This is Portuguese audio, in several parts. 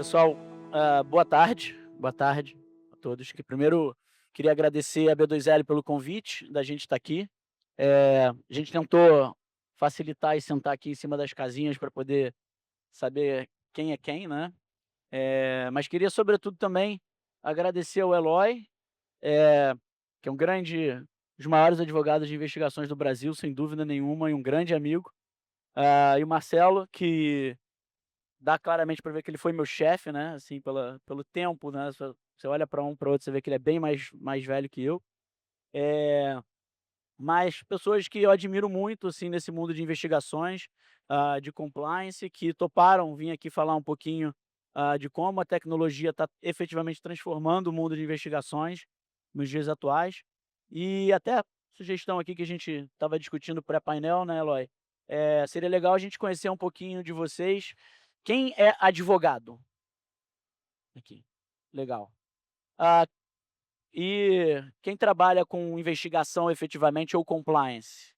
Pessoal, boa tarde a todos. Que primeiro queria agradecer a B2L pelo convite da gente estar aqui. A gente tentou facilitar e sentar aqui em cima das casinhas para poder saber quem é quem, né? Mas queria sobretudo também agradecer ao Eloy, eh, que é dos maiores advogados de investigações do Brasil, sem dúvida nenhuma, e um grande amigo. E o Marcelo, que dá claramente para ver que ele foi meu chefe, né, assim, pelo tempo, né, você olha para um, para outro, você vê que ele é bem mais velho que eu. Eh, mas pessoas que eu admiro muito, assim, nesse mundo de investigações, de compliance, que toparam vir aqui falar um pouquinho, de como a tecnologia está efetivamente transformando o mundo de investigações nos dias atuais. E até sugestão aqui que a gente estava discutindo pré-painel, né, Eloy, seria legal a gente conhecer um pouquinho de vocês. Quem é advogado aqui? Legal. Ah, e quem trabalha com investigação efetivamente ou compliance?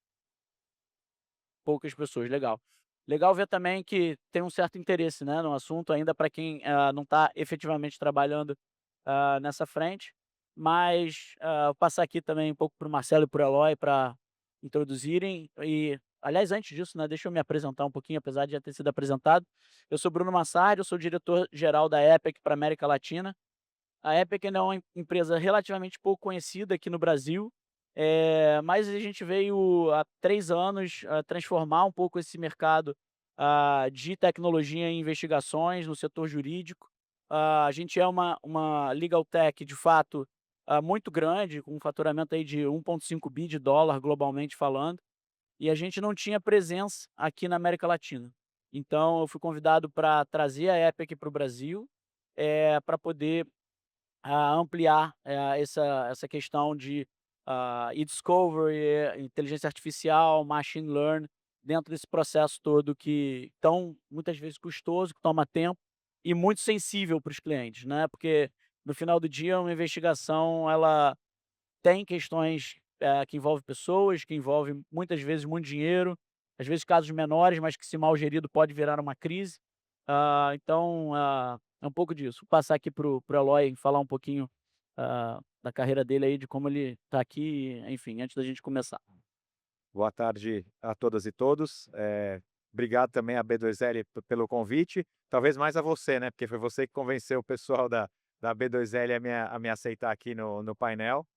Poucas pessoas, legal. Legal ver também que tem um certo interesse, né, no assunto, ainda para quem, não está efetivamente trabalhando, nessa frente. Mas, vou passar aqui também um pouco para o Marcelo e para o Eloy para introduzirem. E, aliás, antes disso, né, deixa eu me apresentar um pouquinho, apesar de já ter sido apresentado. Eu sou Bruno Massardi, eu sou diretor-geral da Epic para América Latina. A Epic ainda é uma empresa relativamente pouco conhecida aqui no Brasil, mas a gente veio há 3 anos, transformar um pouco esse mercado, de tecnologia em investigações no setor jurídico. A gente é uma legal tech de fato, muito grande, com um faturamento aí de 1,5 bi de dólar globalmente falando, e a gente não tinha presença aqui na América Latina. Então eu fui convidado para trazer a Epic para o Brasil, para poder ampliar, essa questão de, e-discovery, inteligência artificial, machine learning, dentro desse processo todo que tão, muitas vezes, custoso, que toma tempo e muito sensível para os clientes, né, porque no final do dia uma investigação ela tem questões, que envolvem pessoas, que envolvem muitas vezes muito dinheiro, às vezes casos menores, mas que se mal gerido pode virar uma crise. Então, é um pouco disso. Vou passar aqui para o Eloy falar um pouquinho, da carreira dele aí, de como ele está aqui, enfim, antes da gente começar. Boa tarde a todas e todos. Obrigado também à B2L pelo convite. Talvez mais a você, né? Porque foi você que convenceu o pessoal da B2L a me aceitar aqui no painel.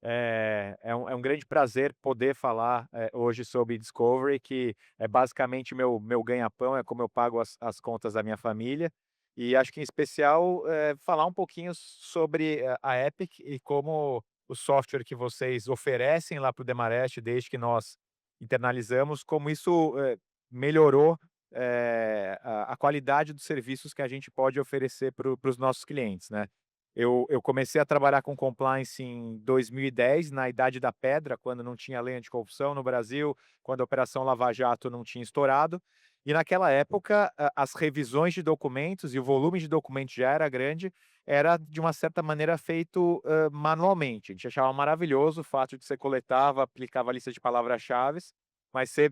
É um grande prazer poder falar hoje sobre Discovery, que é basicamente meu ganha-pão, é como eu pago as contas da minha família. E acho que em especial falar um pouquinho sobre a Epic e como o software que vocês oferecem lá para o Demarest, desde que nós internalizamos, como isso melhorou a qualidade dos serviços que a gente pode oferecer para os nossos clientes, né. Eu comecei a trabalhar com compliance em 2010, na idade da pedra, quando não tinha lei anticorrupção no Brasil, quando a Operação Lava Jato não tinha estourado, e naquela época as revisões de documentos e o volume de documentos já era grande, era de uma certa maneira feito, manualmente. A gente achava maravilhoso o fato de você coletava, aplicava a lista de palavras-chaves, mas você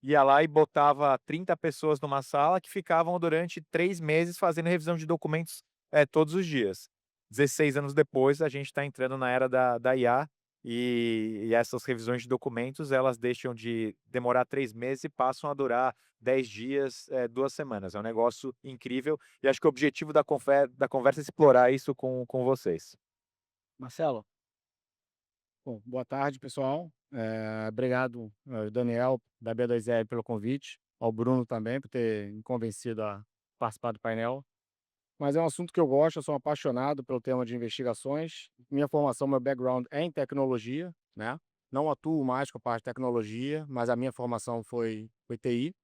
ia lá e botava 30 pessoas numa sala que ficavam durante 3 meses fazendo revisão de documentos, todos os dias. 16 anos depois, a gente está entrando na era da IA, e essas revisões de documentos, elas deixam de demorar 3 meses e passam a durar 10 dias, 2 semanas. É um negócio incrível, e acho que o objetivo da conversa é explorar isso com vocês. Marcelo? Bom, boa tarde, pessoal. Obrigado, Daniel, da B2L, pelo convite, ao Bruno também, por ter me convencido a participar do painel. Mas é um assunto que eu gosto, eu sou apaixonado pelo tema de investigações. Minha formação, meu background é em tecnologia, né? Não atuo mais com a parte de tecnologia, mas a minha formação foi TI.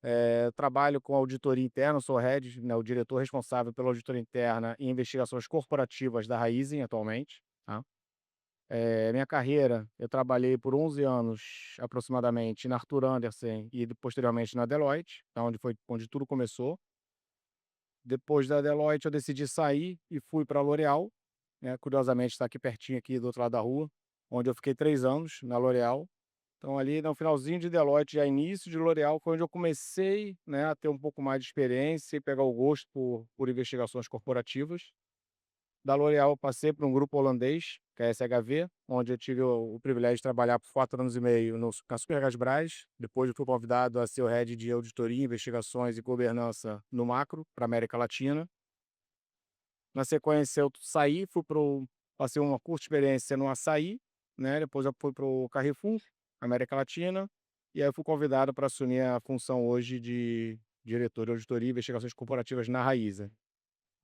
Eu trabalho com auditoria interna, sou head, né, o diretor responsável pela auditoria interna e investigações corporativas da Raizen atualmente, tá? Minha carreira, eu trabalhei por 11 anos, aproximadamente, na Arthur Andersen e posteriormente na Deloitte, tá, onde tudo começou. Depois da Deloitte eu decidi sair e fui para a L'Oréal, né, curiosamente está aqui pertinho aqui do outro lado da rua, onde eu fiquei 3 anos na L'Oréal. Então, ali no finalzinho de Deloitte, já início de L'Oréal, foi onde eu comecei, né, a ter um pouco mais de experiência e pegar o gosto por investigações corporativas. Da L'Oréal, eu passei para um grupo holandês, que é a SHV, onde eu tive o privilégio de trabalhar por 4 anos e meio na Supergasbras. Depois eu fui convidado a ser o head de auditoria, investigações e governança no macro, para a América Latina. Na sequência, eu saí, passei uma curta experiência no Açaí, né? Depois eu fui para o Carrefour, América Latina, e aí eu fui convidado para assumir a função hoje de diretor de auditoria e investigações corporativas na Raíza.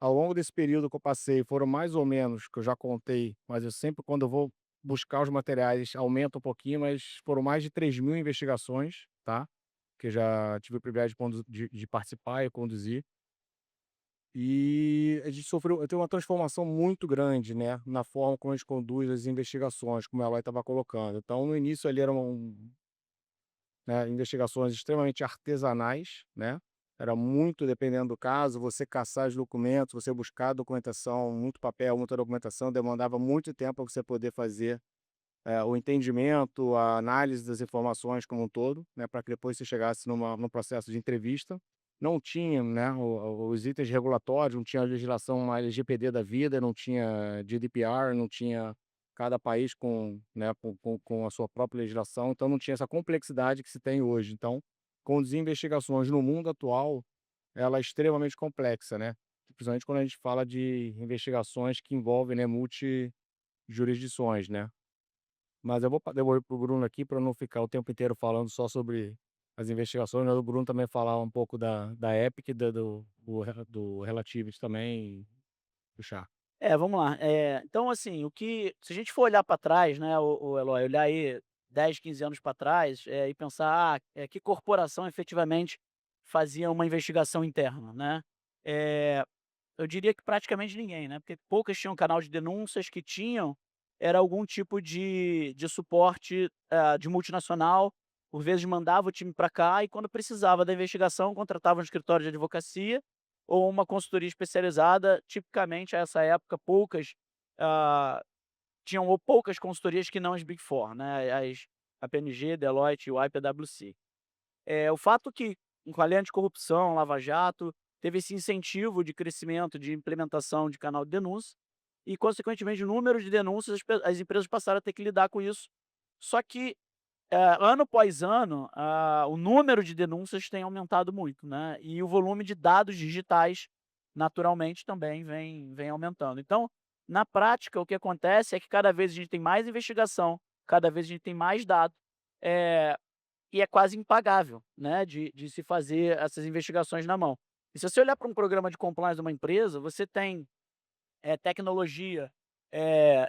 Ao longo desse período que eu passei, foram mais ou menos, que eu já contei, mas eu sempre, quando eu vou buscar os materiais, aumenta um pouquinho, mas foram mais de 3.000 investigações, tá? Que eu já tive o privilégio de participar e conduzir. E a gente sofreu, eu tenho uma transformação muito grande, né, na forma como a gente conduz as investigações, como a Eloy estava colocando. Então, no início ali eram, né, investigações extremamente artesanais, né? Era muito dependendo do caso, você caçar os documentos, você buscar a documentação, muito papel, muita documentação, demandava muito tempo para você poder fazer o entendimento, a análise das informações como um todo, né, para que depois você chegasse num processo de entrevista. Não tinha, né, os itens regulatórios, não tinha a legislação uma LGPD da vida, não tinha GDPR, não tinha cada país com, né, com a sua própria legislação, então não tinha essa complexidade que se tem hoje. Então, conduzir investigações no mundo atual, ela é extremamente complexa, né? Principalmente quando a gente fala de investigações que envolvem, né, multijurisdições, né? Mas eu vou devolver para o Bruno aqui para não ficar o tempo inteiro falando só sobre as investigações, mas o Bruno também falar um pouco da Epic, do Relativity também, e puxar. Vamos lá. Então, assim, se a gente for olhar para trás, né, o Eloy, olhar aí 10, 15 anos para trás, e pensar, que corporação efetivamente fazia uma investigação interna, né? Eu diria que praticamente ninguém, né? Porque poucas tinham canal de denúncias, que tinham era algum tipo de suporte, de multinacional, por vezes mandava o time para cá e quando precisava da investigação contratava um escritório de advocacia ou uma consultoria especializada, tipicamente a essa época poucas, ah, tinham ou poucas consultorias que não as Big Four, né, a PNG, Deloitte e o PwC. O fato que com a lei anticorrupção, Lava Jato, teve esse incentivo de crescimento, de implementação de canal de denúncia e, consequentemente, o número de denúncias, as empresas passaram a ter que lidar com isso. Só que, ano após ano, o número de denúncias tem aumentado muito, né, e o volume de dados digitais, naturalmente, também vem aumentando. Então, na prática, o que acontece é que cada vez a gente tem mais investigação, cada vez a gente tem mais dado, eh e é quase impagável, né, de se fazer essas investigações na mão. E se você olhar para um programa de compliance de uma empresa, você tem, tecnologia,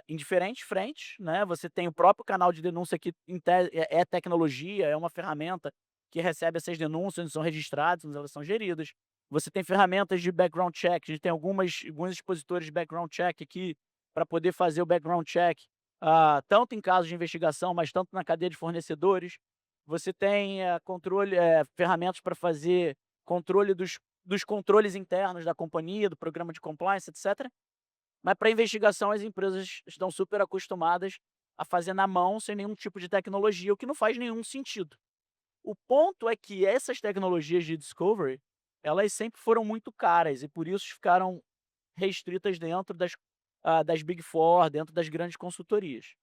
em diferentes frentes, né, você tem o próprio canal de denúncia que em tese é tecnologia, é uma ferramenta que recebe essas denúncias, onde são registradas, onde elas são geridas. Você tem ferramentas de background check, a gente tem alguns expositores de background check aqui, para poder fazer o background check, tanto em casos de investigação, mas tanto na cadeia de fornecedores. Você tem, ferramentas para fazer controle dos controles internos da companhia, do programa de compliance, etcétera. Mas para investigação as empresas estão super acostumadas a fazer na mão, sem nenhum tipo de tecnologia, o que não faz nenhum sentido. O ponto é que essas tecnologias de discovery, elas sempre foram muito caras e por isso ficaram restritas dentro das Big Four, dentro das grandes consultorias.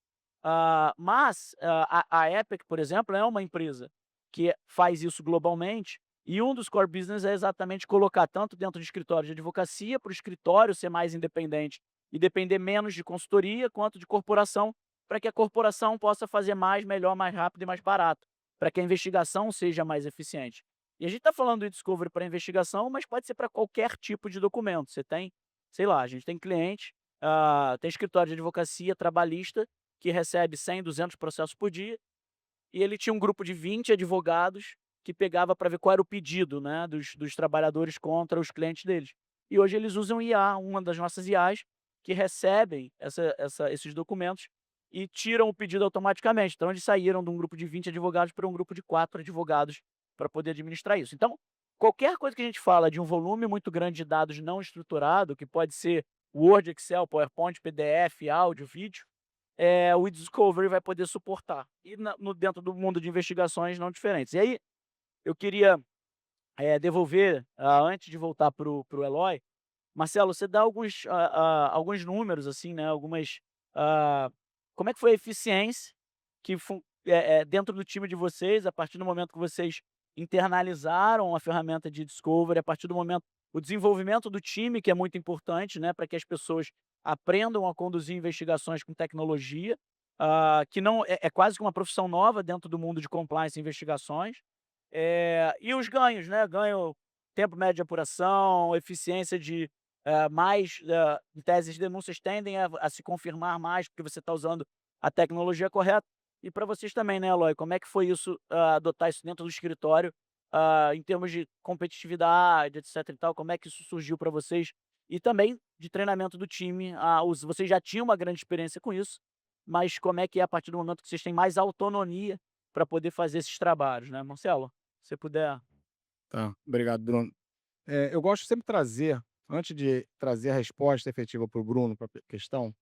Mas a Epic, por exemplo, é uma empresa que faz isso globalmente e um dos core business é exatamente colocar tanto dentro de escritório de advocacia, para o escritório ser mais independente e depender menos de consultoria, quanto de corporação, para que a corporação possa fazer mais, melhor, mais rápido e mais barato, para que a investigação seja mais eficiente. E a gente está falando de discovery para investigação, mas pode ser para qualquer tipo de documento. Você tem, sei lá, a gente tem cliente, tem escritório de advocacia trabalhista que recebe 100, 200 processos por dia, e ele tinha um grupo de 20 advogados que pegava para ver qual era o pedido, né, dos trabalhadores contra os clientes deles. E hoje eles usam IA, uma das nossas IAs, que recebem esses documentos e tiram o pedido automaticamente. Então eles saíram de um grupo de 20 advogados para um grupo de 4 advogados para poder administrar isso. Então, qualquer coisa que a gente fala de um volume muito grande de dados não estruturado, que pode ser Word, Excel, PowerPoint, PDF, áudio, vídeo, o Discovery vai poder suportar. E dentro do mundo de investigações não diferentes. E aí, eu queria devolver, antes de voltar para o Eloy, Marcelo, você dá alguns números, assim, né, ah, como é que foi a eficiência dentro do time de vocês, a partir do momento que vocês internalizaram a ferramenta de discovery, a partir do momento o desenvolvimento do time, que é muito importante, né, para que as pessoas aprendam a conduzir investigações com tecnologia, que não é quase que uma profissão nova dentro do mundo de compliance e investigações. E os ganhos, né, ganho tempo médio de apuração, eficiência de, em tese, as denúncias tendem a se confirmar mais, porque você está usando a tecnologia correta. E para vocês também, né, Eloy, como é que foi isso, adotar isso dentro do escritório, em termos de competitividade, etc e tal, como é que isso surgiu para vocês? E também de treinamento do time, vocês já tinham uma grande experiência com isso, mas como é que é a partir do momento que vocês têm mais autonomia para poder fazer esses trabalhos, né, Marcelo? Se você puder. Tá, obrigado, Bruno. Eu gosto sempre de trazer, antes de trazer a resposta efetiva para o Bruno, para a questão,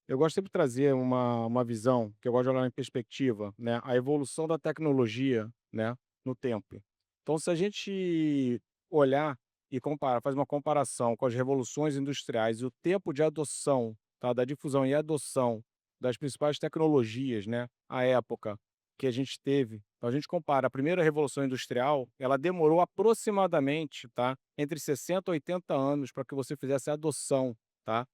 eu gosto sempre de trazer uma visão, que eu gosto de olhar em perspectiva, né, a evolução da tecnologia, né, no tempo. Então, se a gente olhar e comparar, faz uma comparação com as revoluções industriais e o tempo de adoção, tá, da difusão e adoção das principais tecnologias, né, à época que a gente teve, então a gente compara a primeira revolução industrial, ela demorou aproximadamente, tá, entre 60 e 80 anos para que você fizesse a adoção, tá,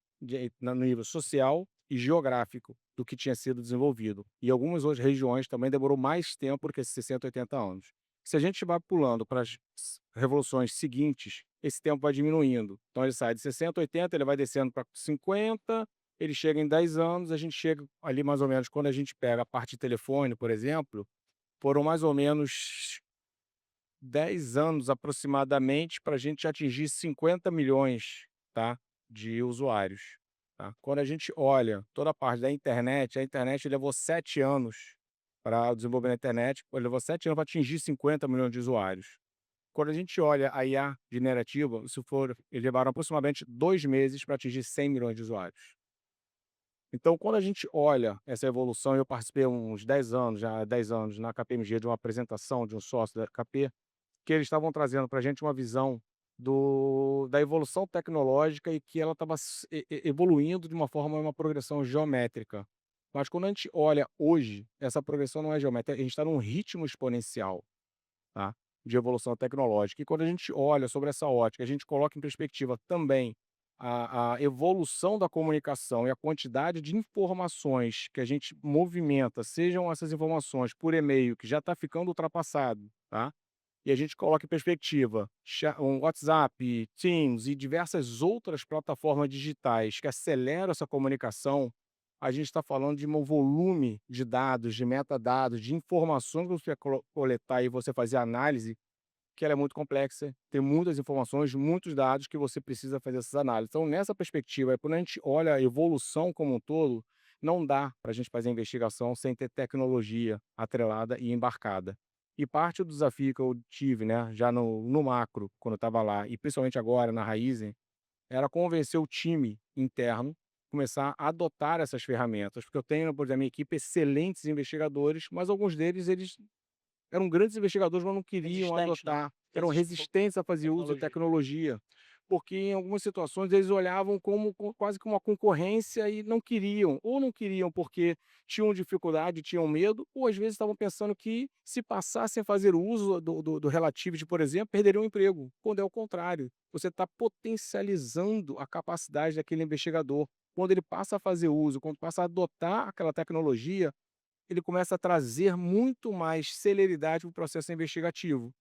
no nível social e geográfico do que tinha sido desenvolvido. E algumas outras regiões também demorou mais tempo do que esses 60, 80 anos. Se a gente vai pulando para as revoluções seguintes, esse tempo vai diminuindo. Então ele sai de 60, 80, ele vai descendo para 50, ele chega em 10 anos, a gente chega ali mais ou menos, quando a gente pega a parte de telefone, por exemplo, foram mais ou menos 10 anos aproximadamente para a gente atingir 50 milhões, tá, de usuários, tá. Quando a gente olha toda a parte da internet, a internet levou 7 anos para desenvolver a internet, levou 7 anos para atingir 50 milhões de usuários. Quando a gente olha a IA generativa, eles levaram aproximadamente 2 meses para atingir 100 milhões de usuários. Então, quando a gente olha essa evolução, eu participei uns 10 anos, já há 10 anos, na KPMG, de uma apresentação de um sócio da KP, que eles estavam trazendo para a gente uma visão da evolução tecnológica e que ela estava evoluindo de uma forma, uma progressão geométrica. Mas quando a gente olha hoje, essa progressão não é geométrica, a gente está num ritmo exponencial, tá, de evolução tecnológica. E quando a gente olha sobre essa ótica, a gente coloca em perspectiva também a evolução da comunicação e a quantidade de informações que a gente movimenta, sejam essas informações por e-mail, que já está ficando ultrapassado, tá? E a gente coloca em perspectiva um WhatsApp, Teams e diversas outras plataformas digitais que aceleram essa comunicação, a gente está falando de um volume de dados, de metadados, de informações que você vai coletar e você fazer análise, que ela é muito complexa, tem muitas informações, muitos dados que você precisa fazer essas análises. Então, nessa perspectiva, quando a gente olha a evolução como um todo, não dá para a gente fazer investigação sem ter tecnologia atrelada e embarcada. E parte do desafio que eu tive, né, já no macro, quando eu estava lá, e principalmente agora na Raizen, era convencer o time interno começar a adotar essas ferramentas, porque eu tenho, por exemplo, na minha equipe excelentes investigadores, mas alguns deles eles eram grandes investigadores, mas não queriam Resistente, né? adotar, eram Resiste um pouco resistentes a à fazer uso de tecnologia. tecnologia, porque em algumas situações eles olhavam como quase que uma concorrência e não queriam, ou não queriam porque tinham dificuldade, tinham medo, ou às vezes estavam pensando que se passassem a fazer uso do Relativity, por exemplo, perderiam o emprego, quando é o contrário. Você está potencializando a capacidade daquele investigador. Quando ele passa a fazer uso, quando passa a adotar aquela tecnologia, ele começa a trazer muito mais celeridade para o processo investigativo.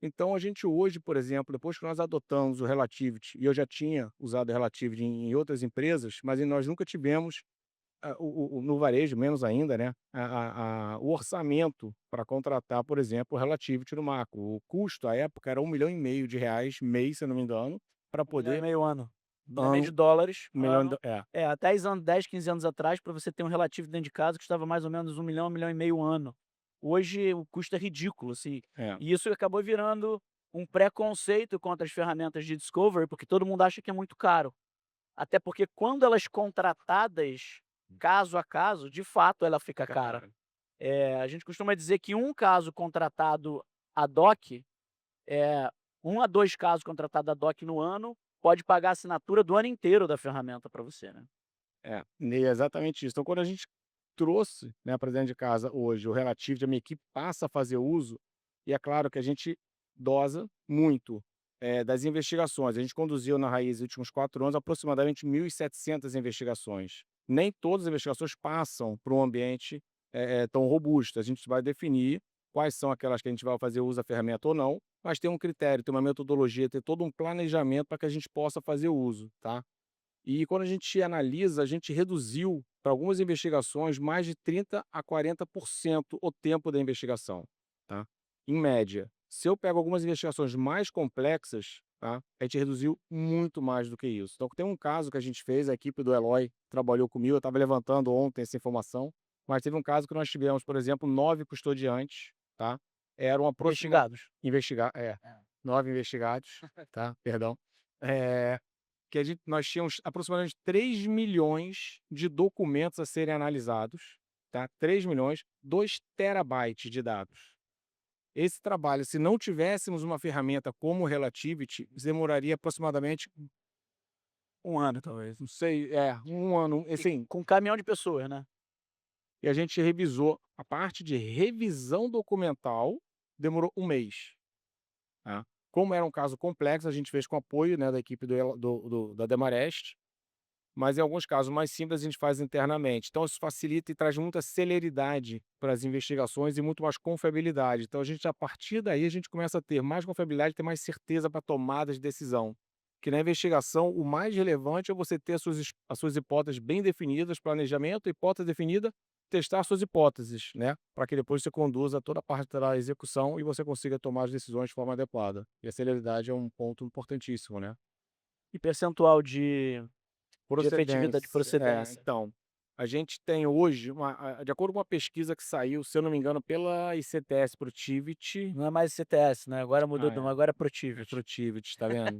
Então a gente hoje, por exemplo, depois que nós adotamos o Relativity, e eu já tinha usado o Relativity em outras empresas, mas nós nunca tivemos, no varejo, menos ainda, né, o orçamento para contratar, por exemplo, o Relativity no Macro. O custo, à época, era R$ 1,5 milhão mês, se eu não me engano, para 1,5 poder milhão ano. 1,5 milhão de ano, dólares, 1 milhão ano. é, Há 10 anos, 10, 15 anos atrás, para você ter um relativo dentro de casa, custava mais ou menos 1 milhão e meio ano. Hoje o custo é ridículo, assim, é. e isso acabou virando um preconceito contra as ferramentas de discovery, porque todo mundo acha que é muito caro. Até porque quando elas contratadas, caso a caso, de fato ela fica Fica cara. caro. A gente costuma dizer que um caso contratado ad hoc, 1 a 2 casos contratados ad hoc no ano, pode pagar a assinatura do ano inteiro da ferramenta para você, né. É exatamente isso. Então, quando a gente trouxe, né, para dentro de casa hoje o Relativity, a minha equipe passa a fazer uso, e é claro que a gente dosa muito, das investigações. A gente conduziu na Raiz, nos últimos 4 anos, aproximadamente 1.700 investigações. Nem todas as investigações passam para um ambiente, tão robusto. A gente vai definir quais são aquelas que a gente vai fazer uso da ferramenta ou não, mas tem um critério, tem uma metodologia, tem todo um planejamento para que a gente possa fazer uso, tá? E quando a gente analisa, a gente reduziu para algumas investigações mais de 30 a 40% o tempo da investigação, tá? Em média. Se eu pego algumas investigações mais complexas, tá? A gente reduziu muito mais do que isso. Então, tem um caso que a gente fez, a equipe do Eloy trabalhou comigo, eu estava levantando ontem essa informação, mas teve um caso que nós tivemos, por exemplo, 9 custodiantes, tá? Eram aproximadamente Investigados. É. 9 investigados, tá? Perdão. Eh que nós tínhamos aproximadamente 3 milhões de documentos a serem analisados, tá? 3 milhões, 2 terabytes de dados. Esse trabalho, se não tivéssemos uma ferramenta como o Relativity, demoraria aproximadamente, 1 ano talvez. não sei, 1 ano, E assim, com um caminhão de pessoas, né. e a gente revisou a parte de revisão documental, demorou 1 mês, tá? Como era um caso complexo, a gente fez com apoio, né, da equipe da Demarest. Mas em alguns casos mais simples a gente faz internamente. Então isso facilita e traz muita celeridade para as investigações e muito mais confiabilidade. Então a partir daí a gente começa a ter mais confiabilidade, ter mais certeza para tomada de decisão. Que na investigação o mais relevante é você ter as suas hipóteses bem definidas, planejamento, hipótese definida, testar suas hipóteses, né? Para que depois você conduza toda a parte da execução e você consiga tomar as decisões de forma adequada. E a celeridade é um ponto importantíssimo, né? E percentual de efetividade de Procedência, procedência. então, a gente tem hoje de acordo com uma pesquisa que saiu, se eu não me engano, pela ICTS Protivity. Não é mais CTS, né, agora mudou Ah, de nome, agora é é Protivity. Protivity, tá vendo?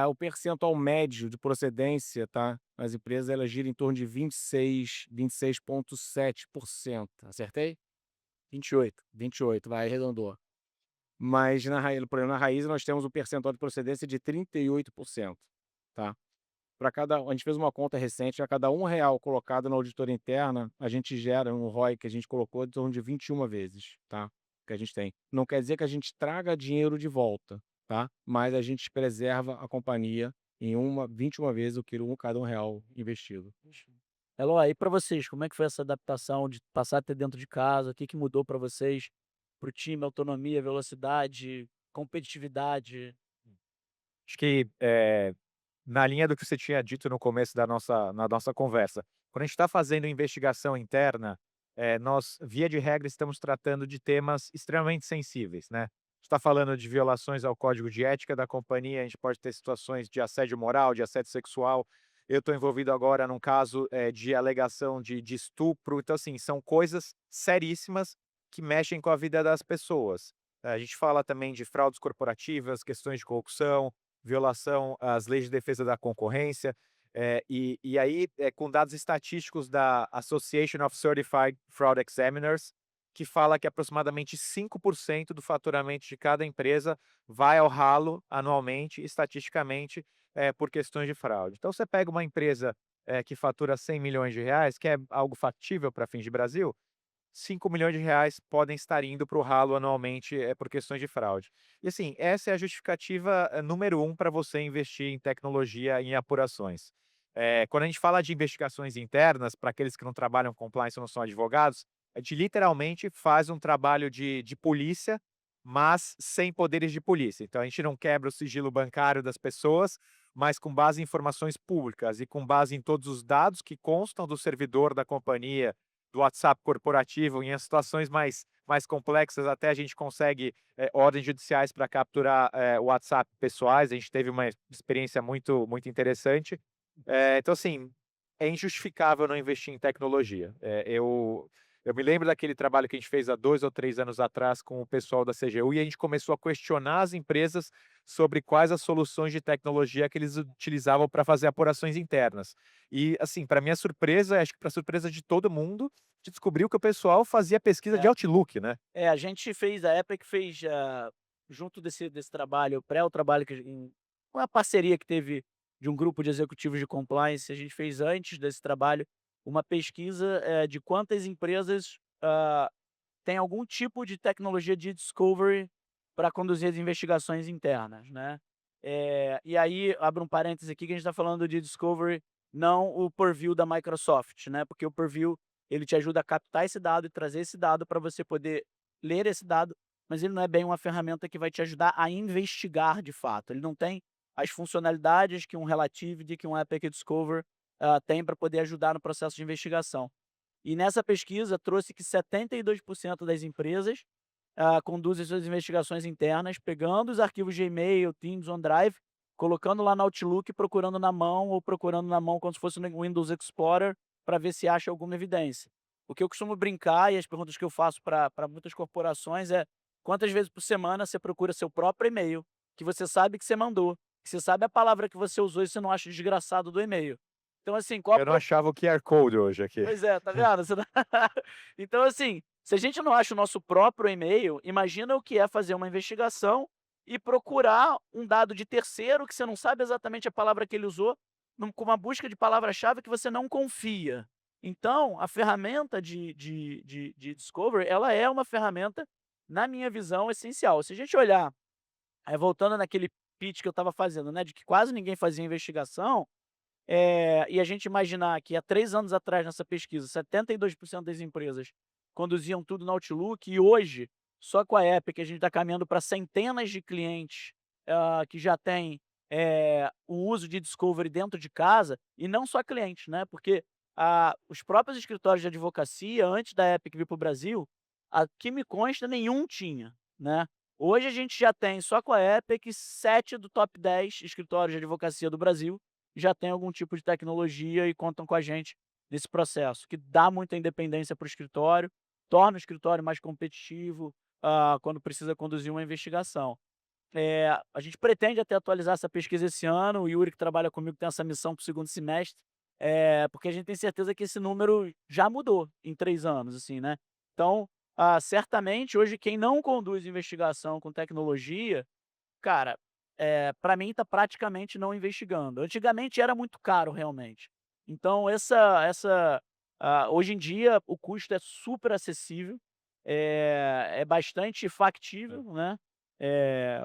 O percentual médio de procedência, tá, nas empresas, ela gira em torno de 26,7%. Acertei? 28. 28, vai, arredondou. Mas por exemplo, na Raiz nós temos um percentual de procedência de 38%, tá? A gente fez uma conta recente, a cada R$ 1 colocado na auditoria interna, a gente gera um ROI que a gente colocou em torno de 21 vezes, tá? Que a gente tem. Não quer dizer que a gente traga dinheiro de volta, tá? Mas a gente preserva a companhia em 21 vezes cada R$ 1 investido. Eloy, e para vocês, como é que foi essa adaptação de passar a ter dentro de casa? O que que mudou para vocês, para o time, autonomia, velocidade, competitividade? Acho que, na linha do que você tinha dito no começo na nossa conversa, quando a gente está fazendo investigação interna, nós, via de regra, estamos tratando de temas extremamente sensíveis, né. Está falando de violações ao código de ética da companhia, a gente pode ter situações de assédio moral, de assédio sexual. Eu estou envolvido agora num caso, de alegação de estupro. Então, assim, são coisas seríssimas que mexem com a vida das pessoas. A gente fala também de fraudes corporativas, questões de corrupção, violação às leis de defesa da concorrência, e aí, com dados estatísticos da Association of Certified Fraud Examiners, que fala que aproximadamente 5% do faturamento de cada empresa vai ao ralo anualmente, estatisticamente, por questões de fraude. Então você pega uma empresa, que fatura R$ 100 milhões, que é algo factível para fins de Brasil, R$ 5 milhões podem estar indo para o ralo anualmente, por questões de fraude. E assim, essa é a justificativa, número 1 para você investir em tecnologia e em apurações. Quando a gente fala de investigações internas, para aqueles que não trabalham com compliance ou não são advogados, a gente literalmente faz um trabalho de polícia, mas sem poderes de polícia. Então a gente não quebra o sigilo bancário das pessoas, mas com base em informações públicas e com base em todos os dados que constam do servidor da companhia, do WhatsApp corporativo. Em situações mais complexas, até a gente consegue, ordens judiciais para capturar, WhatsApp pessoais. A gente teve uma experiência muito interessante. Então, assim, é injustificável não investir em tecnologia. Eu me lembro daquele trabalho que a gente fez há 2 ou 3 anos atrás com o pessoal da CGU e a gente começou a questionar as empresas sobre quais as soluções de tecnologia que eles utilizavam para fazer apurações internas. E, assim, para minha surpresa, acho que para surpresa de todo mundo, a gente descobriu que o pessoal fazia pesquisa de É. Outlook, né. A gente fez, a Epic fez, junto desse trabalho, o trabalho que uma parceria que teve de um grupo de executivos de compliance, a gente fez antes desse trabalho, uma pesquisa, de quantas empresas, têm algum tipo de tecnologia de discovery para conduzir as investigações internas, né. E aí, abro um parêntese aqui, que a gente está falando de discovery, não o Purview da Microsoft, né, porque o Purview, ele te ajuda a captar esse dado e trazer esse dado para você poder ler esse dado, mas ele não é bem uma ferramenta que vai te ajudar a investigar de fato. Ele não tem as funcionalidades que um Relativity, que um Epic Discover, tem para poder ajudar no processo de investigação. E nessa pesquisa trouxe que 72% das empresas, conduzem suas investigações internas pegando os arquivos de e-mail, Teams, OneDrive, colocando lá no Outlook, procurando na mão ou procurando na mão como se fosse no Windows Explorer para ver se acha alguma evidência. O que eu costumo brincar e as perguntas que eu faço para muitas corporações é: quantas vezes por semana você procura seu próprio e-mail, que você sabe que você mandou, que você sabe a palavra que você usou e você não acha o desgraçado do e-mail. Então assim, qual a Eu não achava o QR Code hoje aqui. Pois é, tá vendo? Você não Então, assim, se a gente não acha o nosso próprio e-mail, imagina o que é fazer uma investigação e procurar um dado de terceiro que você não sabe exatamente a palavra que ele usou, com uma busca de palavra-chave que você não confia. Então, a ferramenta de discovery, ela é uma ferramenta, na minha visão, essencial. Se a gente olhar, voltando naquele pitch que eu estava fazendo, né, de que quase ninguém fazia investigação, e a gente imaginar que há 3 anos atrás, nessa pesquisa, 72% das empresas conduziam tudo no Outlook e hoje, só com a Epic, a gente está caminhando para centenas de clientes, que já têm, o uso de discovery dentro de casa, e não só clientes, né, porque, os próprios escritórios de advocacia, antes da Epic vir para o Brasil, que me consta, nenhum tinha, né. Hoje a gente já tem, só com a Epic, 7 do top 10 escritórios de advocacia do Brasil já tem algum tipo de tecnologia e contam com a gente nesse processo, que dá muita independência para o escritório, torna o escritório mais competitivo, quando precisa conduzir uma investigação. A gente pretende até atualizar essa pesquisa esse ano, o Yuri, que trabalha comigo, tem essa missão para o segundo semestre, porque a gente tem certeza que esse número já mudou em 3 anos, assim, né. Então, certamente hoje quem não conduz investigação com tecnologia, cara, pra mim tá praticamente não investigando. Antigamente era muito caro realmente. Então hoje em dia o custo é super acessível, é bastante factível, né.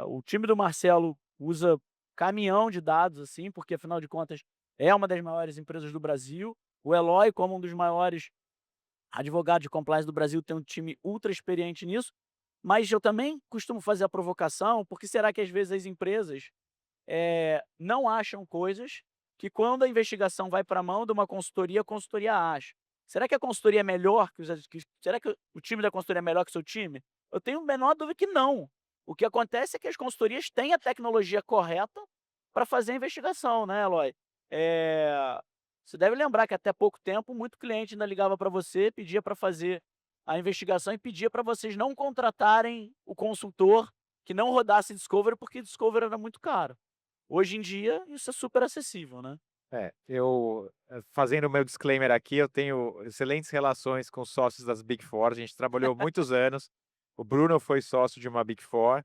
O time do Marcelo usa caminhão de dados, assim, porque afinal de contas é uma das maiores empresas do Brasil. O Eloy, como um dos maiores advogados de compliance do Brasil, tem um time ultra experiente nisso. Mas eu também costumo fazer a provocação, porque será que às vezes as empresas, não acham coisas que quando a investigação vai para a mão de uma consultoria, a consultoria acha? Será que a consultoria é melhor será que o time da consultoria é melhor que o seu time? Eu tenho a menor dúvida que não. O que acontece é que as consultorias têm a tecnologia correta para fazer a investigação, né, Eloy? Eh, Você deve lembrar que até pouco tempo muito cliente ainda ligava para você, pedia para fazer a investigação e pedia para vocês não contratarem o consultor que não rodasse Discovery, porque Discovery era muito caro. Hoje em dia, isso é super acessível, né. Fazendo o meu disclaimer aqui, eu tenho excelentes relações com os sócios das Big Four, a gente trabalhou muitos anos, o Bruno foi sócio de uma Big Four,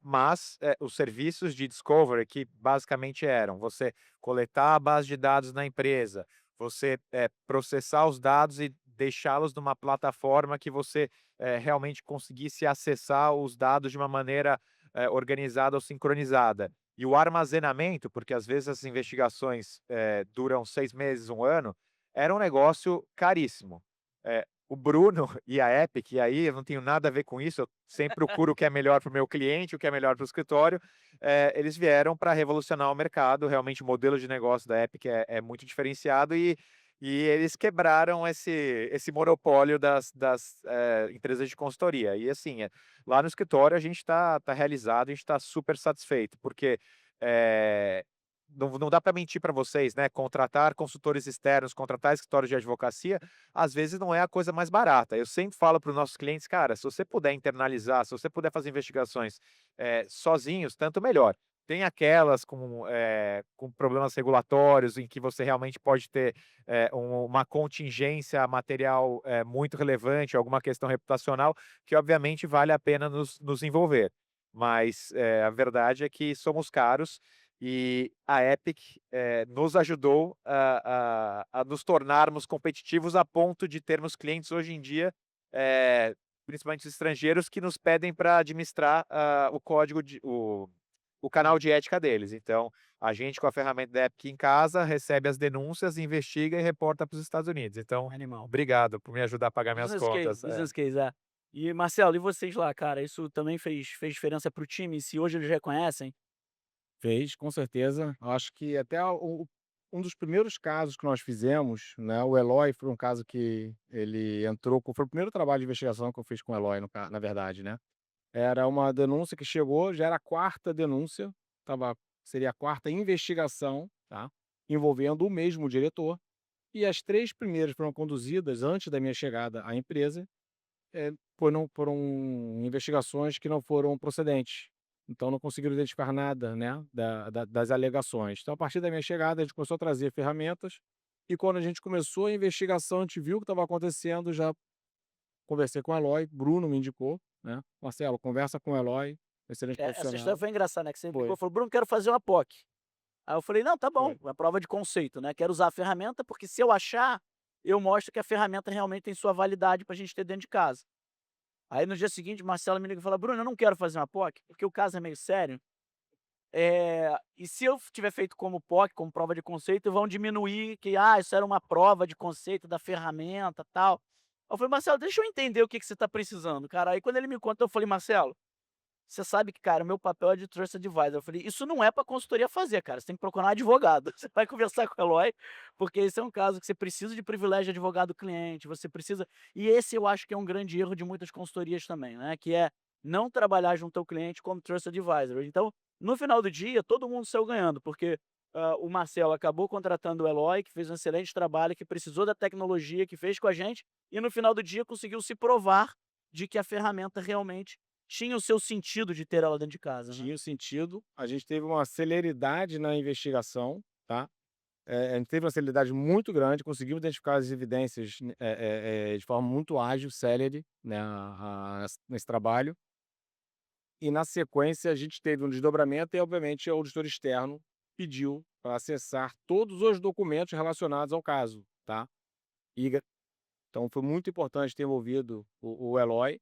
mas, os serviços de discovery que basicamente eram você coletar a base de dados na empresa, você, processar os dados e deixá-los numa plataforma que você, realmente conseguisse acessar os dados de uma maneira, organizada ou sincronizada. E o armazenamento, porque às vezes as investigações, duram 6 meses, um ano, era um negócio caríssimo. O Bruno e a Epic, e aí eu não tenho nada a ver com isso, eu sempre procuro o que é melhor para o meu cliente, o que é melhor para o escritório, eles vieram para revolucionar o mercado, realmente o modelo de negócio da Epic é muito diferenciado e eles quebraram esse monopólio das empresas de consultoria. E assim, lá no escritório a gente está realizado, a gente está super satisfeito, porque, eh, não dá para mentir para vocês, né? Contratar consultores externos, contratar escritórios de advocacia, às vezes não é a coisa mais barata. Eu sempre falo para os nossos clientes, cara, se você puder internalizar, se você puder fazer investigações sozinhos, tanto melhor. Tem aquelas com problemas regulatórios, em que você realmente pode ter uma contingência material muito relevante, alguma questão reputacional, que obviamente vale a pena nos envolver. Mas a verdade é que somos caros e a Epic nos ajudou a nos tornarmos competitivos a ponto de termos clientes hoje em dia, principalmente os estrangeiros, que nos pedem para administrar o código o canal de ética deles. Então, a gente, com a ferramenta da Epic em casa, recebe as denúncias, investiga e reporta para os Estados Unidos. Então, Animal. obrigado por me ajudar a pagar minhas Business case, contas. business case, é. E Marcelo, e vocês lá, cara, isso também fez diferença para o time? Se hoje eles reconhecem? Fez, com certeza. Eu acho que até um dos primeiros casos que nós fizemos, né, o Eloy foi um caso que ele entrou foi o primeiro trabalho de investigação que eu fiz com o Eloy, na verdade, né. Era uma denúncia que chegou, já era a quarta denúncia, seria a quarta investigação, tá, envolvendo o mesmo diretor, e as 3 primeiras foram conduzidas antes da minha chegada à empresa, foram investigações que não foram procedentes. Então não conseguiram identificar nada, né, das alegações. Então, a partir da minha chegada, a gente começou a trazer ferramentas, e quando a gente começou a investigação, a gente viu o que estava acontecendo, já conversei com o Eloy, Bruno me indicou, né: "Marcelo, conversa com o Eloy, excelente Essa história profissional". foi engraçada, né, que você me ligou Foi, e falou: "Bruno, quero fazer uma POC". Aí eu falei: "Não, tá bom, foi. é prova de conceito, né, quero usar a ferramenta, porque se eu achar, eu mostro que a ferramenta realmente tem sua validade pra gente ter dentro de casa". Aí no dia seguinte, Marcelo me liga e fala: "Bruno, eu não quero fazer uma POC, porque o caso é meio sério, e se eu tiver feito como POC, como prova de conceito, vão diminuir que, isso era uma prova de conceito da ferramenta, tal". Eu falei: "Marcelo, deixa eu entender o que que você tá precisando, cara". Aí quando ele me conta, eu falei: "Marcelo, você sabe que, cara, o meu papel é de Trust Advisor". Eu falei: "Isso não é pra consultoria fazer, cara, você tem que procurar um advogado. Você vai conversar com o Eloy, porque esse é um caso que você precisa de privilégio de advogado-cliente, você precisa". E esse eu acho que é um grande erro de muitas consultorias também, né, que é não trabalhar junto ao cliente como Trust Advisor. Então, no final do dia, todo mundo saiu ganhando, porque, o Marcelo acabou contratando o Eloy, que fez um excelente trabalho, que precisou da tecnologia, que fez com a gente, e no final do dia conseguiu se provar de que a ferramenta realmente tinha o seu sentido de ter ela dentro de casa, né. Tinha sentido, a gente teve uma celeridade na investigação, tá. A gente teve uma celeridade muito grande, conseguimos identificar as evidências, de forma muito ágil, célere, né, nesse trabalho. E na sequência a gente teve um desdobramento e, obviamente, o auditor externo pediu para acessar todos os documentos relacionados ao caso, tá. E então foi muito importante ter envolvido o Eloy,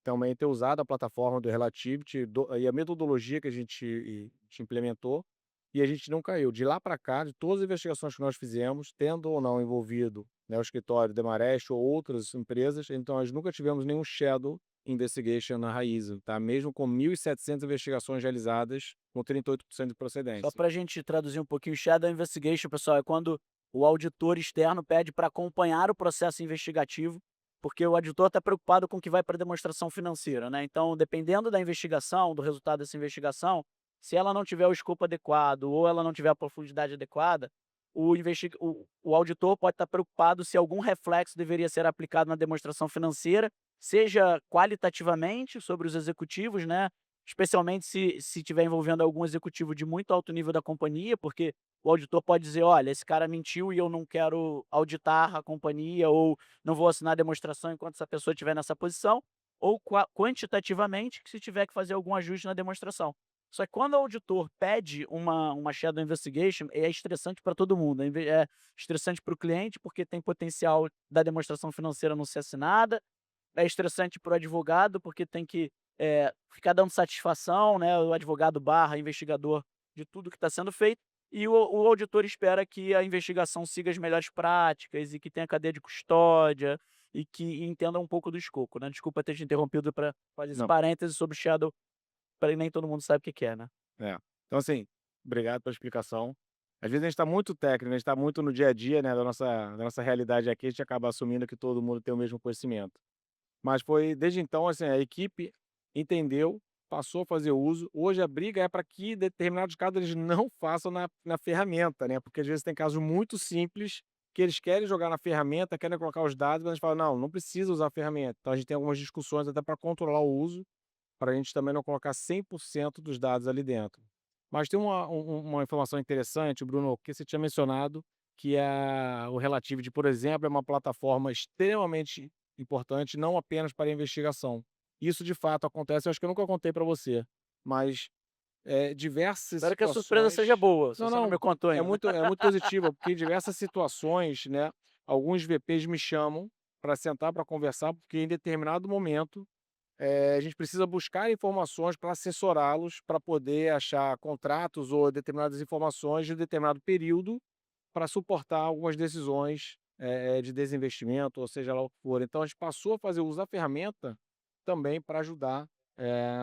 também ter usado a plataforma do Relativity e a metodologia que a gente implementou, e a gente não caiu. De lá para cá, de todas as investigações que nós fizemos, tendo ou não envolvido, né, o escritório Demarest ou outras empresas, então nós nunca tivemos nenhum shadow investigation na Raizen, tá? Mesmo com 1.700 investigações realizadas, com 38% de Só procedência. para a gente traduzir um pouquinho, shadow investigation, pessoal, é quando o auditor externo pede para acompanhar o processo investigativo, porque o auditor está preocupado com o que vai para demonstração financeira, né. Então, dependendo da investigação, do resultado dessa investigação, se ela não tiver o escopo adequado ou ela não tiver a profundidade adequada, o auditor pode estar preocupado se algum reflexo deveria ser aplicado na demonstração financeira, seja qualitativamente sobre os executivos, né, especialmente se estiver envolvendo algum executivo de muito alto nível da companhia, porque o auditor pode dizer: "Olha, esse cara mentiu e eu não quero auditar a companhia", ou "Não vou assinar a demonstração enquanto essa pessoa estiver nessa posição", ou quantitativamente, que se tiver que fazer algum ajuste na demonstração. Só que quando o auditor pede uma shadow investigation, é estressante para todo mundo, é estressante para o cliente, porque tem potencial da demonstração financeira não ser assinada, é estressante para o advogado, porque tem que, ficar dando satisfação, né, o advogado barra investigador de tudo que está sendo feito, e o auditor espera que a investigação siga as melhores práticas e que tenha cadeia de custódia e que entenda um pouco do escopo, né. Desculpa ter te interrompido para fazer esse Não, parêntese sobre shadow, para nem todo mundo sabe o que que é, né. é. Então, assim, obrigado pela explicação. Às vezes a gente está muito técnico, a gente está muito no dia a dia, né, da nossa realidade aqui, a gente acaba assumindo que todo mundo tem o mesmo conhecimento. Mas foi desde então, assim, a equipe entendeu passou a fazer uso. Hoje a briga é para que determinados casos eles não façam na ferramenta, né? Porque às vezes tem casos muito simples que eles querem jogar na ferramenta, querem colocar os dados, mas a gente fala, não, não precisa usar a ferramenta. Então a gente tem algumas discussões até para controlar o uso, para a gente também não colocar 100% dos dados ali dentro. Mas tem uma informação interessante, Bruno, que você tinha mencionado, que é o Relativity, por exemplo, é uma plataforma extremamente importante, não apenas para investigação. Isso de fato acontece, eu acho que eu nunca contei para você, mas diversas Espero que a surpresa seja situações. boa, se Não, você não me não, contou é ainda. muito positiva, porque em diversas situações, né, alguns VPs me chamam para sentar para conversar, porque em determinado momento a gente precisa buscar informações para assessorá-los, para poder achar contratos ou determinadas informações de determinado período, para suportar algumas decisões de desinvestimento, ou seja lá o que for. Então a gente passou a fazer uso da ferramenta também para ajudar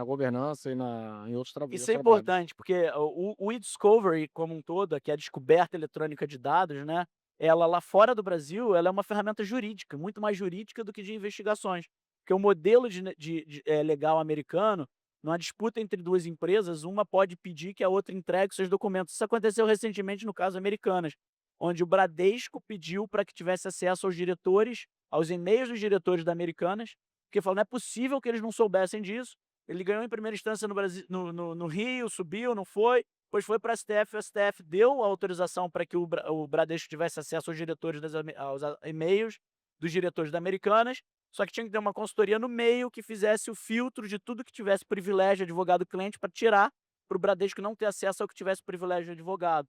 a governança em outros Isso é trabalhos. importante, porque o e-discovery como um todo, que é a descoberta eletrônica de dados, né, ela lá fora do Brasil, ela é uma ferramenta jurídica, muito mais jurídica do que de investigações. Porque o modelo legal americano, numa disputa entre 2 empresas, uma pode pedir que a outra entregue seus documentos. Isso aconteceu recentemente no caso Americanas, onde o Bradesco pediu para que tivesse acesso aos diretores, aos e-mails dos diretores da Americanas, porque falou: "Não é possível que eles não soubessem disso". Ele ganhou em primeira instância no Brasil, no Rio, subiu, não foi, depois foi para o STF deu autorização para que o Bradesco tivesse acesso aos diretores aos e-mails dos diretores da Americanas, só que tinha que ter uma consultoria no meio que fizesse o filtro de tudo que tivesse privilégio de advogado-cliente para tirar, para o Bradesco não ter acesso ao que tivesse privilégio de advogado.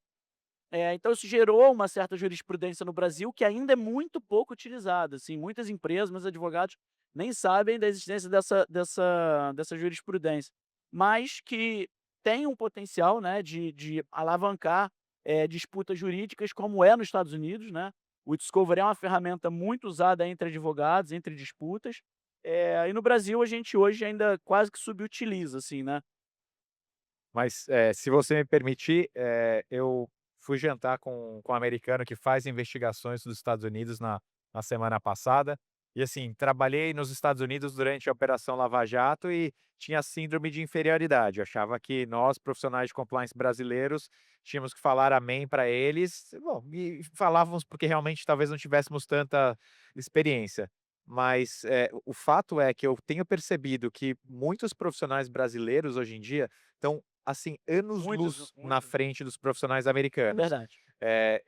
Então isso gerou uma certa jurisprudência no Brasil que ainda é muito pouco utilizada, assim, muitas empresas, muitos advogados nem sabem da existência dessa jurisprudência, mas que tem um potencial, né, de alavancar, disputas jurídicas como é nos Estados Unidos, né. O Discovery é uma ferramenta muito usada entre advogados, entre disputas, e no Brasil a gente hoje ainda quase que subutiliza, assim, né. Mas, se você me permitir, eu fui jantar com um americano que faz investigações dos Estados Unidos na semana passada, e assim, trabalhei nos Estados Unidos durante a Operação Lava Jato e tinha síndrome de inferioridade. Eu achava que nós, profissionais de compliance brasileiros, tínhamos que falar amém para eles. Bom, e falávamos porque realmente talvez não tivéssemos tanta experiência. Mas, o fato é que eu tenho percebido que muitos profissionais brasileiros hoje em dia estão assim, anos-luz na Muitos, frente dos profissionais é americanos. verdade.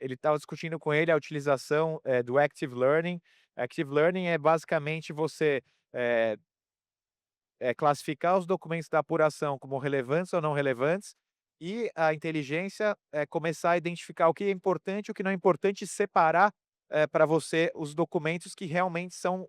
Ele estava discutindo com ele a utilização, do Active Learning. Active Learning é basicamente você, eh classificar os documentos da apuração como relevantes ou não relevantes, e a inteligência, começar a identificar o que é importante e o que não é importante, e separar, para você os documentos que realmente são,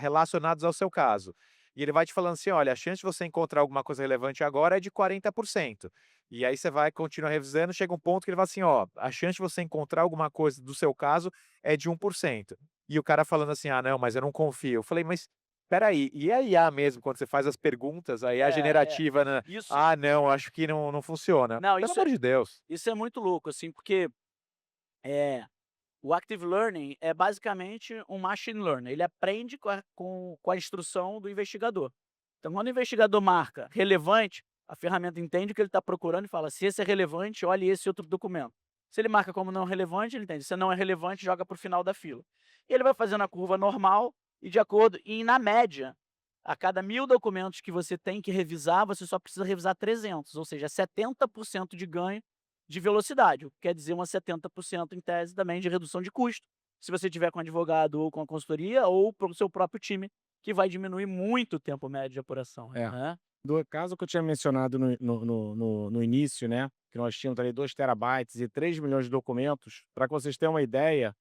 relacionados ao seu caso. E ele vai te falando assim: "Olha, a chance de você encontrar alguma coisa relevante agora é de 40%". E aí você vai continuar revisando, chega um ponto que ele fala assim: "Ó, a chance de você encontrar alguma coisa do seu caso é de 1%". E o cara falando assim: "Ah, não, mas eu não confio". Eu falei: "Mas espera aí, e a IA mesmo, quando você faz as perguntas, a IA É, generativa, né? isso "Ah, não, acho que não funciona". não, Pelo amor de Deus. isso é muito louco, assim, porque, eh, o Active Learning é basicamente um machine learning, ele aprende com a instrução do investigador. Então, quando o investigador marca relevante, a ferramenta entende o que ele está procurando e fala: "Se esse é relevante, olhe esse outro documento". Se ele marca como não relevante, ele entende. Se não é relevante, joga para o final da fila. E ele vai fazendo a curva normal e de acordo e na média, a cada 1.000 documentos que você tem que revisar, você só precisa revisar 300, ou seja, 70% de ganho de velocidade, o que quer dizer uma 70% em tese também de redução de custo, se você tiver com advogado ou com a consultoria ou para o seu próprio time, que vai diminuir muito o tempo médio de apuração, É. né. Do caso que eu tinha mencionado no início, né, que nós tínhamos ali 2 terabytes e 3 milhões de documentos, para que vocês tenham uma ideia,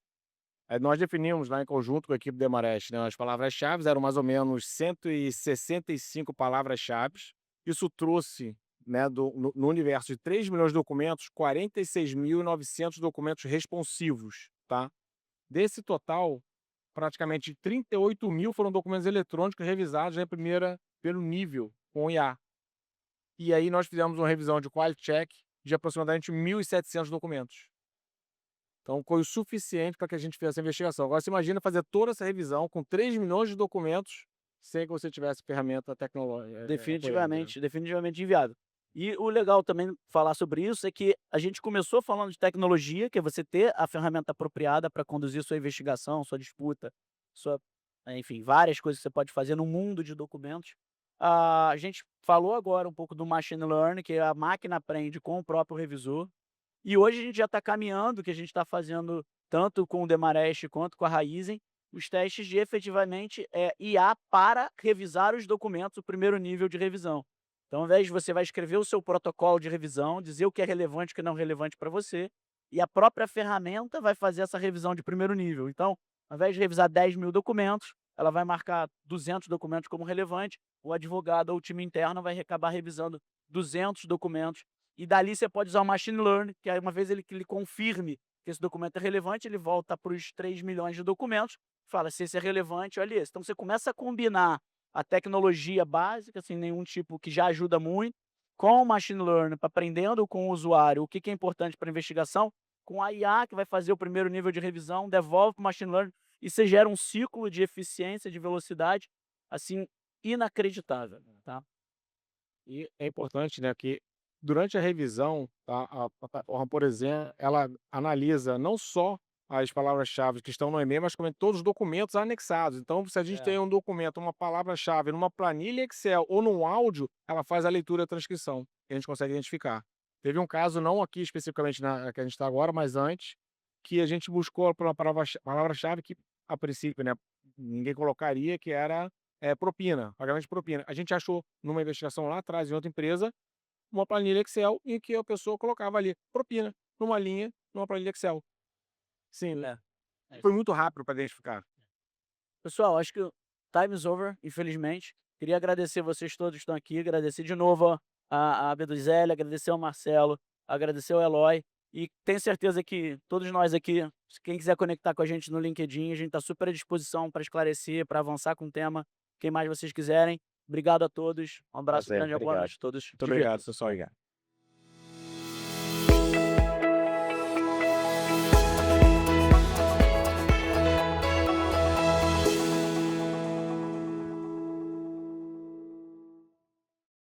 nós definimos lá em conjunto com a equipe do Emarest, né, as palavras-chaves eram mais ou menos 165 palavras-chaves. Isso trouxe, né, no universo de 3 milhões de documentos, 46.900 documentos responsivos, tá. Desse total, praticamente 38.000 foram documentos eletrônicos revisados já em primeira pelo nível com IA. E aí nós fizemos uma revisão de quality check de aproximadamente 1.700 documentos. Então foi o suficiente para que a gente fizesse a investigação. Agora você imagina fazer toda essa revisão com 3 milhões de documentos sem que você tivesse ferramenta tecnológica. Definitivamente inviável. E o legal também falar sobre isso é que a gente começou falando de tecnologia, que é você ter a ferramenta apropriada para conduzir sua investigação, sua disputa, sua, enfim, várias coisas que você pode fazer no mundo de documentos. A gente falou agora um pouco do machine learning, que a máquina aprende com o próprio revisor. E hoje a gente já está caminhando, que a gente está fazendo tanto com o Demarest quanto com a Raizen, os testes de efetivamente IA para revisar os documentos, o primeiro nível de revisão. Então, ao invés de você vai escrever o seu protocolo de revisão, dizer o que é relevante e o que não é relevante para você, e a própria ferramenta vai fazer essa revisão de primeiro nível. Então, ao invés de revisar 10.000 documentos, ela vai marcar 200 documentos como relevante, o advogado ou o time interno vai acabar revisando 200 documentos, e dali você pode usar o machine learning, que aí uma vez que ele confirme que esse documento é relevante, ele volta para os 3 milhões de documentos, fala se esse é relevante, olha esse. Então, você começa a combinar a tecnologia básica, sem nenhum tipo, que já ajuda muito, com o machine learning, aprendendo com o usuário o que é importante para a investigação, com a IA, que vai fazer o primeiro nível de revisão, devolve para o machine learning, e você gera um ciclo de eficiência, de velocidade, assim, inacreditável, tá? E é importante, né, que durante a revisão, a plataforma, por exemplo, ela analisa não só as palavras-chave que estão no e-mail, mas também todos os documentos anexados. Então, se a gente tem um documento, uma palavra-chave numa planilha Excel ou num áudio, ela faz a leitura e a transcrição, e a gente consegue identificar. Teve um caso, não aqui especificamente na que a gente está agora, mas antes, que a gente buscou por uma palavra-chave que, a princípio, né, ninguém colocaria, que era propina, pagamento de propina. A gente achou numa investigação lá atrás, em outra empresa, uma planilha Excel em que a pessoa colocava ali propina, numa linha, numa planilha Excel. Sim, foi muito rápido para identificar. Pessoal, acho que o time is over, infelizmente. Queria agradecer vocês todos que estão aqui, agradecer de novo a B2L, agradecer ao Marcelo, agradecer ao Eloy. E tenho certeza que todos nós aqui, quem quiser conectar com a gente no LinkedIn, a gente está super à disposição para esclarecer, para avançar com o tema, quem mais vocês quiserem. Obrigado a todos, um abraço Prazer, grande e boa obrigado. noite a todos. Muito obrigado, pessoal.